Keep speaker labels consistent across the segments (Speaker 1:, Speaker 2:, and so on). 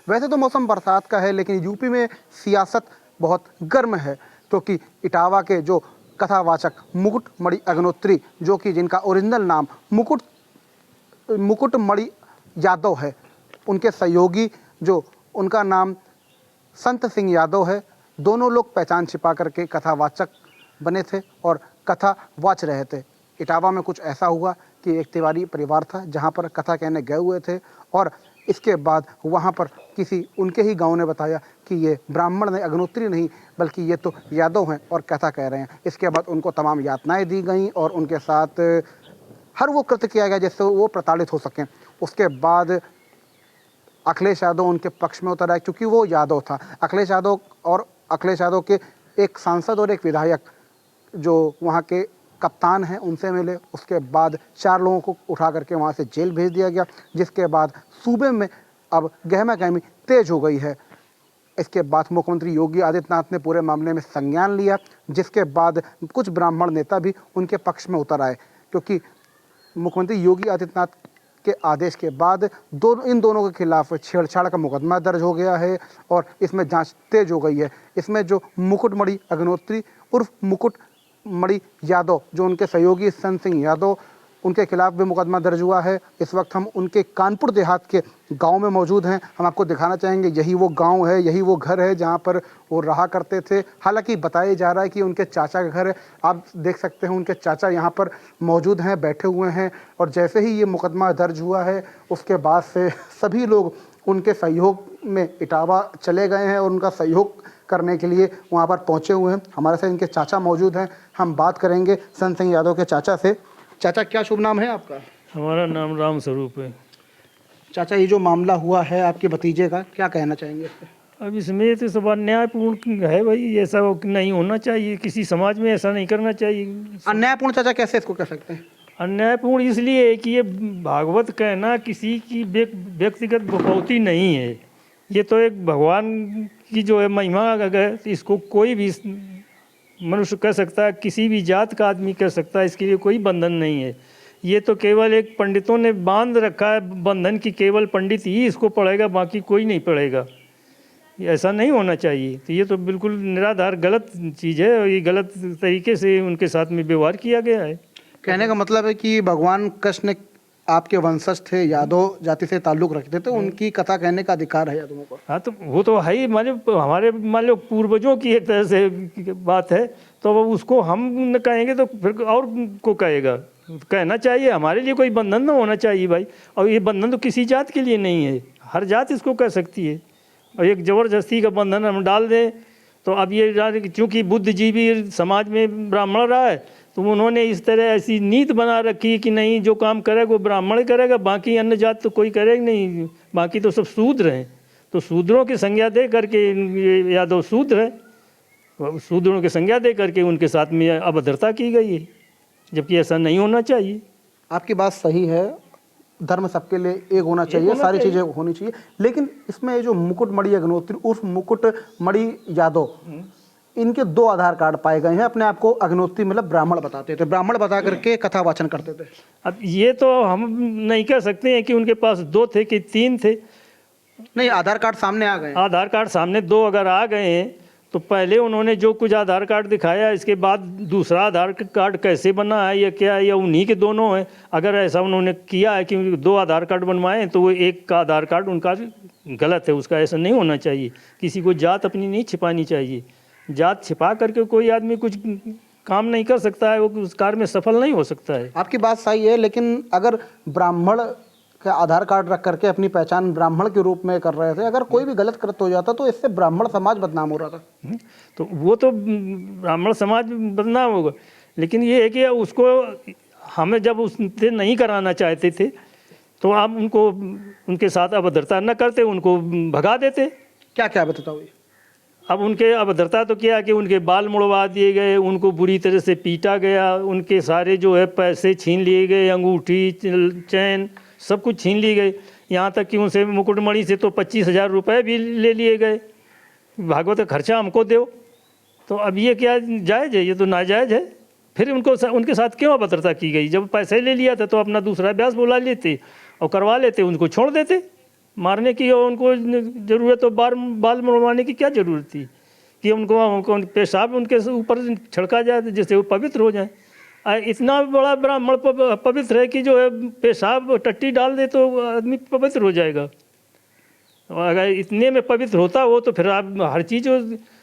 Speaker 1: वैसे तो मौसम बरसात का है, लेकिन यूपी में सियासत बहुत गर्म है, क्योंकि इटावा के जो कथावाचक मुकुटमणि अग्निहोत्री, जो कि जिनका ओरिजिनल नाम मुकुटमणि यादव है, उनके सहयोगी जो उनका नाम संत सिंह यादव है, दोनों लोग पहचान छिपा करके कथावाचक बने थे और कथा वाच रहे थे। इटावा में कुछ ऐसा हुआ कि एक तिवारी परिवार था जहां पर कथा कहने गए हुए थे, और इसके बाद वहां पर किसी उनके ही गांव ने बताया कि ये ब्राह्मण ने, अग्निहोत्री नहीं बल्कि ये तो यादव हैं और कथा कह रहे हैं। इसके बाद उनको तमाम यातनाएं दी गईं और उनके साथ हर वो कृत्य किया गया जिससे वो प्रताड़ित हो सकें। उसके बाद अखिलेश यादव उनके पक्ष में उतर आए, क्योंकि वो यादव था। अखिलेश यादव के एक सांसद और एक विधायक जो वहाँ के कप्तान हैं उनसे मिले। उसके बाद 4 लोगों को उठा करके वहाँ से जेल भेज दिया गया, जिसके बाद सूबे में अब गहमा गहमी तेज हो गई है। इसके बाद मुख्यमंत्री योगी आदित्यनाथ ने पूरे मामले में संज्ञान लिया, जिसके बाद कुछ ब्राह्मण नेता भी उनके पक्ष में उतर आए, क्योंकि मुख्यमंत्री योगी आदित्यनाथ के आदेश के बाद इन दोनों के खिलाफ छेड़छाड़ का मुकदमा दर्ज हो गया है और इसमें जांच तेज हो गई है। इसमें जो मुकुटमणि अग्निहोत्री उर्फ मुकुटमणि यादव, जो उनके सहयोगी संत सिंह यादव, उनके खिलाफ भी मुकदमा दर्ज हुआ है। इस वक्त हम उनके कानपुर देहात के गांव में मौजूद हैं। हम आपको दिखाना चाहेंगे, यही वो गांव है, यही वो घर है जहां पर वो रहा करते थे। हालांकि बताया जा रहा है कि उनके चाचा का घर है। आप देख सकते हैं उनके चाचा यहां पर मौजूद हैं, बैठे हुए हैं। और जैसे ही ये मुकदमा दर्ज हुआ है उसके बाद से सभी लोग उनके सहयोग में इटावा चले गए हैं और उनका सहयोग करने के लिए वहाँ पर पहुँचे हुए हैं। हमारे साथ इनके चाचा मौजूद हैं, हम बात करेंगे संत सिंह यादव के चाचा से। चाचा, क्या शुभ नाम है आपका?
Speaker 2: हमारा नाम राम स्वरूप है।
Speaker 1: चाचा, ये जो मामला हुआ है आपके भतीजे का, क्या कहना चाहेंगे इस पे?
Speaker 2: अब इसमें तो सब अन्यायपूर्ण है भाई, ऐसा नहीं होना चाहिए, किसी समाज में ऐसा नहीं करना चाहिए।
Speaker 1: अन्यायपूर्ण चाचा कैसे इसको कह सकते हैं?
Speaker 2: अन्यायपूर्ण इसलिए है कि ये भागवत कहना किसी की व्यक्तिगत बकौती नहीं है, ये तो एक भगवान की जो है महिमा है। इसको कोई भी मनुष्य कह सकता है, किसी भी जात का आदमी कह सकता है, इसके लिए कोई बंधन नहीं है। ये तो केवल एक पंडितों ने बांध रखा है बंधन की, केवल पंडित ही इसको पढ़ेगा, बाकी कोई नहीं पढ़ेगा। ऐसा नहीं होना चाहिए। तो ये तो बिल्कुल निराधार गलत चीज़ है और ये गलत तरीके से उनके साथ में व्यवहार किया गया है।
Speaker 1: कहने का मतलब है कि भगवान कृष्ण आपके वंशज थे, यादव जाति से ताल्लुक रखते थे, उनकी कथा कहने का अधिकार है यादवों को।
Speaker 2: हाँ, तो वो तो है ही, हमारे मान लो पूर्वजों की एक तरह से बात है, तो उसको हम न कहेंगे तो फिर और को कहेगा। कहना चाहिए, हमारे लिए कोई बंधन ना होना चाहिए भाई। और ये बंधन तो किसी जात के लिए नहीं है, हर जात इसको कह सकती है। और एक ज़बरदस्ती का बंधन हम डाल दें तो अब ये, चूँकि बुद्धिजीवी समाज में ब्राह्मण रहा है तो उन्होंने इस तरह ऐसी नीति बना रखी कि नहीं, जो काम करेगा वो ब्राह्मण करेगा, बाकी अन्य जात तो कोई करेगा नहीं, बाकी तो सब शूद्र हैं। तो शूद्रों की संज्ञा दे करके, ये यादव शूद्र है, शूद्रों की संज्ञा दे करके उनके साथ में अभद्रता की गई है, जबकि ऐसा नहीं होना चाहिए।
Speaker 1: आपकी बात सही है, धर्म सबके लिए एक होना चाहिए, सारी चीज़ें होनी चाहिए। लेकिन इसमें जो मुकुटमणि अग्निहोत्री उर्फ मुकुटमणि यादव, इनके 2 आधार कार्ड पाए गए हैं। अपने आप को अग्निहोत्री मतलब ब्राह्मण बताते थे, ब्राह्मण बता करके कथा वाचन करते थे।
Speaker 2: अब ये तो हम नहीं कह सकते हैं कि उनके पास 2 थे कि 3 थे।
Speaker 1: नहीं, आधार कार्ड सामने आ गए।
Speaker 2: आधार कार्ड सामने 2 अगर आ गए हैं तो पहले उन्होंने जो कुछ आधार कार्ड दिखाया, इसके बाद दूसरा आधार कार्ड कैसे बना है या क्या है, या उन्हीं के दोनों हैं। अगर ऐसा उन्होंने किया है कि 2 आधार कार्ड बनवाएं तो वो एक का आधार कार्ड उनका गलत है, उसका ऐसा नहीं होना चाहिए। किसी को जात अपनी नहीं छिपानी चाहिए। जात छिपा करके कोई आदमी कुछ काम नहीं कर सकता है, वो उस कार्य में सफल नहीं हो सकता है।
Speaker 1: आपकी बात सही है, लेकिन अगर ब्राह्मण का आधार कार्ड रख करके अपनी पहचान ब्राह्मण के रूप में कर रहे थे, अगर कोई भी गलत कृत्य हो जाता तो इससे ब्राह्मण समाज बदनाम हो रहा था।
Speaker 2: तो वो तो ब्राह्मण समाज बदनाम होगा, लेकिन ये है कि उसको हमें जब उससे नहीं कराना चाहते थे तो आप उनको उनके साथ अभद्रता न करते, उनको भगा देते।
Speaker 1: क्या क्या अभद्रता हुई?
Speaker 2: अब उनके अभद्रता तो क्या कि उनके बाल मुड़वा दिए गए, उनको बुरी तरह से पीटा गया, उनके सारे जो है पैसे छीन लिए गए, अंगूठी, चैन, सब कुछ छीन ली गई। यहाँ तक कि उनसे मुकुटमणि से तो 25,000 रुपये भी ले लिए गए, भागवत का खर्चा हमको दो। तो अब ये क्या जायज़ है? ये तो नाजायज़ है। फिर उनके साथ क्यों अभद्रता की गई? जब पैसे ले लिया था तो अपना दूसरा अभ्यास बुला लेते और करवा लेते, उनको छोड़ देते। मारने की और उनको ज़रूरत तो बाल मुड़वाने की क्या ज़रूरत थी कि उनको पेशाब उनके ऊपर छिड़का जाए जिससे वो पवित्र हो जाए। इतना बड़ा ब्राह्मण पवित्र है कि जो है पेशाब टट्टी डाल दे तो आदमी पवित्र हो जाएगा। अगर इतने में पवित्र होता हो तो फिर आप हर चीज़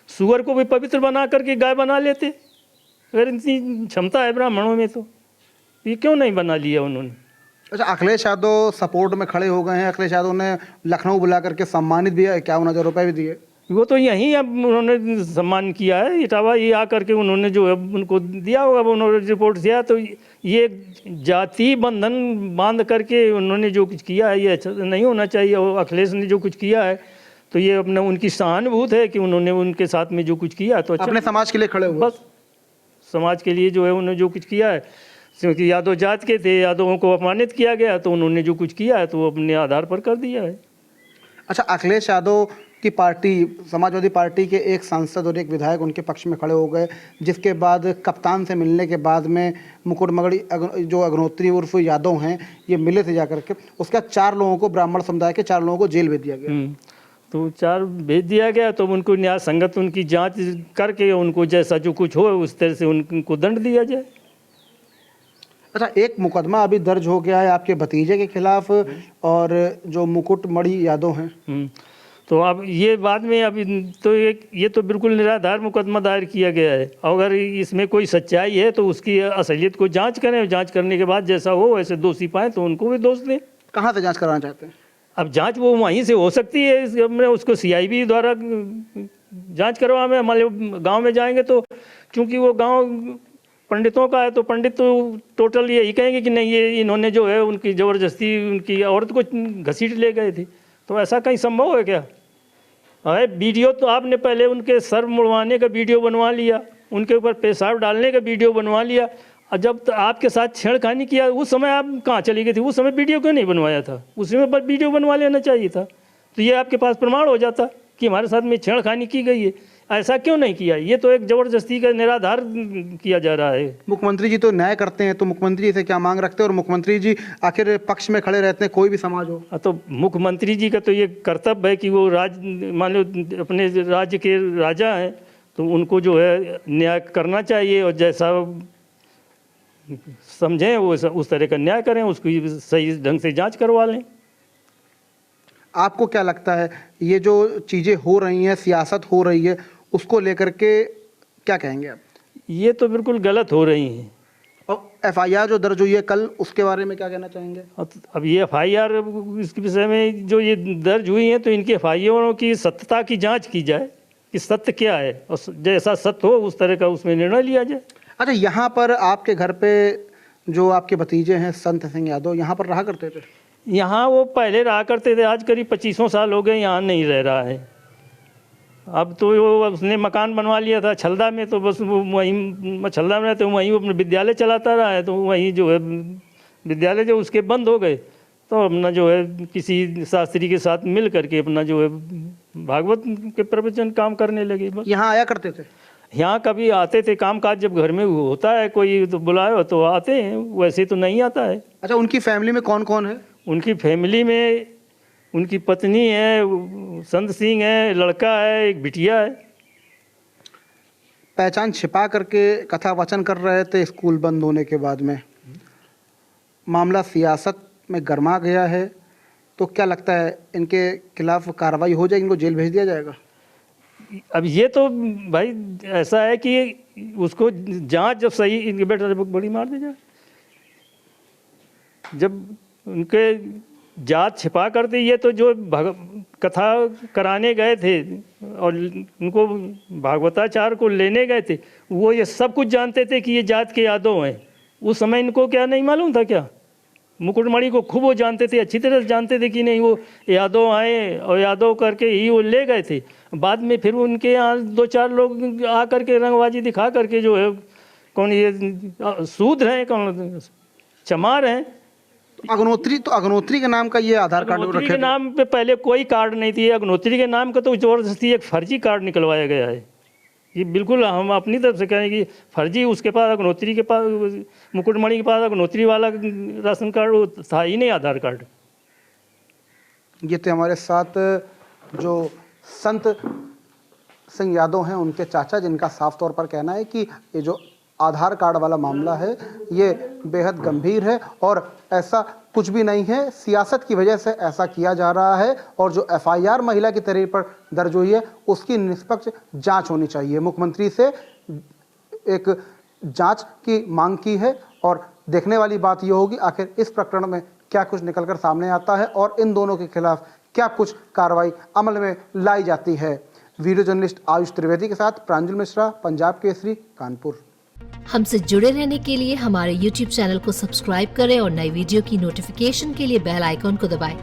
Speaker 2: सूअर को भी पवित्र बना करके गाय बना लेते। अगर इतनी क्षमता है ब्राह्मणों में तो ये क्यों नहीं बना लिया उन्होंने।
Speaker 1: अच्छा, अखिलेश यादव सपोर्ट में खड़े हो गए हैं। अखिलेश यादव ने लखनऊ बुला करके सम्मानित भी 51,000 रुपये भी दिए।
Speaker 2: वो तो यहीं अब उन्होंने सम्मान किया है इटावा, ये आकर के उन्होंने जो है उनको दिया होगा। उन्होंने रिपोर्ट दिया तो ये जाति बंधन बांध करके उन्होंने जो कुछ किया है ये अच्छा नहीं होना चाहिए। और अखिलेश ने जो कुछ किया है तो ये अपना उनकी सहानुभूति है कि उन्होंने उनके साथ में जो कुछ किया तो अच्छा
Speaker 1: अपने समाज के लिए खड़े हुए।
Speaker 2: बस समाज के लिए जो है उन्होंने जो कुछ किया है, क्योंकि यादव जात के थे, यादवों को अपमानित किया गया तो उन्होंने जो कुछ किया है तो वो अपने आधार पर कर दिया है।
Speaker 1: अच्छा, अखिलेश यादव की पार्टी समाजवादी पार्टी के एक सांसद और एक विधायक उनके पक्ष में खड़े हो गए, जिसके बाद कप्तान से मिलने के बाद में मुकुटमणि जो अग्निहोत्री उर्फ यादव हैं ये मिले थे जाकर के। उसके बाद 4 लोगों को, ब्राह्मण समुदाय के 4 लोगों को जेल भेज दिया गया।
Speaker 2: तो 4 भेज दिया गया तो उनको न्याय संगत उनकी जांच करके उनको जैसा जो कुछ हो उस तरह से उनको दंड दिया जाए।
Speaker 1: अच्छा, एक मुकदमा अभी दर्ज हो गया है आपके भतीजे के खिलाफ और जो मुकुटमणि यादव हैं।
Speaker 2: तो अब ये बाद में अभी तो ये तो बिल्कुल निराधार मुकदमा दायर किया गया है। अगर इसमें कोई सच्चाई है तो उसकी असलियत को जांच करें, जांच करने के बाद जैसा हो वैसे दोषी पाएँ तो उनको भी दोष दें।
Speaker 1: कहाँ से जांच कराना चाहते हैं?
Speaker 2: अब जांच वो वहीं से हो सकती है, हमने उसको CIB द्वारा जांच करवा में हमारे गांव में जाएंगे तो क्योंकि वो गांव पंडितों का है तो पंडित तो टोटल यही कहेंगे कि नहीं ये इन्होंने जो है उनकी ज़बरदस्ती उनकी औरत को घसीट ले गए थे। तो ऐसा कहीं संभव है क्या? अरे वीडियो तो आपने पहले उनके सर मुड़वाने का वीडियो बनवा लिया, उनके ऊपर पेशाब डालने का वीडियो बनवा लिया, और जब तो आपके साथ छेड़खानी किया उस समय आप कहाँ चली गई थी? उस समय वीडियो क्यों नहीं बनवाया था? उस समय पर वीडियो बनवा लेना चाहिए था, तो ये आपके पास प्रमाण हो जाता कि हमारे साथ में छेड़खानी की गई है। ऐसा क्यों नहीं किया? ये तो एक ज़बरदस्ती का निराधार किया जा रहा है।
Speaker 1: मुख्यमंत्री जी तो न्याय करते हैं, तो मुख्यमंत्री जी से क्या मांग रखते हैं? और मुख्यमंत्री जी आखिर पक्ष में खड़े रहते हैं कोई भी समाज हो।
Speaker 2: तो मुख्यमंत्री जी का तो ये कर्तव्य है कि वो मान लो अपने राज्य के राजा हैं तो उनको जो है न्याय करना चाहिए और जैसा समझें वो उस तरह का न्याय करें, उसकी सही ढंग से जांच करवा लें।
Speaker 1: आपको क्या लगता है ये जो चीज़ें हो रही हैं, सियासत हो रही है, उसको लेकर के क्या कहेंगे आप?
Speaker 2: ये तो बिल्कुल गलत हो रही हैं।
Speaker 1: और FIR जो दर्ज हुई है कल, उसके बारे में क्या कहना चाहेंगे?
Speaker 2: अब ये FIR इसके विषय में जो ये दर्ज हुई हैं तो इनकी FIR की सत्यता की जांच की जाए कि सत्य क्या है और जैसा सत्य हो उस तरह का उसमें निर्णय लिया जाए।
Speaker 1: अच्छा, यहाँ पर आपके घर पे जो आपके भतीजे हैं संत सिंह यादव यहाँ पर रहा करते थे?
Speaker 2: यहाँ वो पहले रहा करते थे, आज करीब 25 साल हो गए यहाँ नहीं रह रहा है। अब तो वो उसने मकान बनवा लिया था छलदा में, तो बस वो वहीं छलदा में रहते वहीं वो अपने विद्यालय चलाता रहा है। तो वहीं जो है विद्यालय जो उसके बंद हो गए तो अपना जो है किसी शास्त्री के साथ मिल करके अपना जो है भागवत के प्रवचन काम करने लगे। बस
Speaker 1: यहाँ आया करते थे?
Speaker 2: यहाँ कभी आते थे, काम काज जब घर में होता है कोई तो बुलाए तो आते हैं, वैसे तो नहीं आता है।
Speaker 1: अच्छा, उनकी फैमिली में कौन कौन है?
Speaker 2: उनकी फैमिली में उनकी पत्नी है, संत सिंह है, लड़का है, एक बिटिया है।
Speaker 1: पहचान छिपा करके कथा वाचन कर रहे थे स्कूल बंद होने के बाद में। मामला सियासत में गर्मा गया है, तो क्या लगता है इनके खिलाफ कार्रवाई हो जाएगी, इनको जेल भेज दिया जाएगा?
Speaker 2: अब ये तो भाई ऐसा है कि उसको जांच जब सही इनके बेटा बड़ी मार दे जाए, जब उनके जात छिपा कर दी। ये तो जो कथा कराने गए थे और उनको भागवताचार को लेने गए थे वो ये सब कुछ जानते थे कि ये जात के यादव हैं। उस समय इनको क्या नहीं मालूम था क्या? मुकुटमणि को खूब वो जानते थे, अच्छी तरह से जानते थे कि नहीं वो यादव आए और यादव करके ही वो ले गए थे। बाद में फिर उनके यहाँ 2-4 लोग आ करके रंगबाजी दिखा करके जो है कौन ये सूद हैं, कौन चमार हैं।
Speaker 1: अग्निहोत्री के नाम का ये आधार कार्ड
Speaker 2: अग्निहोत्री
Speaker 1: रखे
Speaker 2: के नाम पे पहले कोई कार्ड नहीं थी, अग्निहोत्री के नाम का तो ज़बरदस्ती एक फर्जी कार्ड निकलवाया गया है। ये बिल्कुल हम अपनी तरफ से कहें कि फर्जी, उसके पास अग्निहोत्री के पास, मुकुटमणि के पास अग्निहोत्री वाला राशन कार्ड था ही नहीं, आधार कार्ड।
Speaker 1: ये थे हमारे साथ जो संत सिंह यादव हैं, उनके चाचा, जिनका साफ तौर पर कहना है कि ये जो आधार कार्ड वाला मामला है ये बेहद गंभीर है और ऐसा कुछ भी नहीं है, सियासत की वजह से ऐसा किया जा रहा है और जो एफआईआर महिला की तहरीर पर दर्ज हुई है उसकी निष्पक्ष जांच होनी चाहिए। मुख्यमंत्री से एक जांच की मांग की है और देखने वाली बात यह होगी आखिर इस प्रकरण में क्या कुछ निकलकर सामने आता है और इन दोनों के खिलाफ क्या कुछ कार्रवाई अमल में लाई जाती है। वीडियो जर्नलिस्ट आयुष त्रिवेदी के साथ प्रांजल मिश्रा, पंजाब केसरी, कानपुर।
Speaker 3: हमसे जुड़े रहने के लिए हमारे YouTube चैनल को सब्सक्राइब करें और नई वीडियो की नोटिफिकेशन के लिए बेल आइकॉन को दबाएं।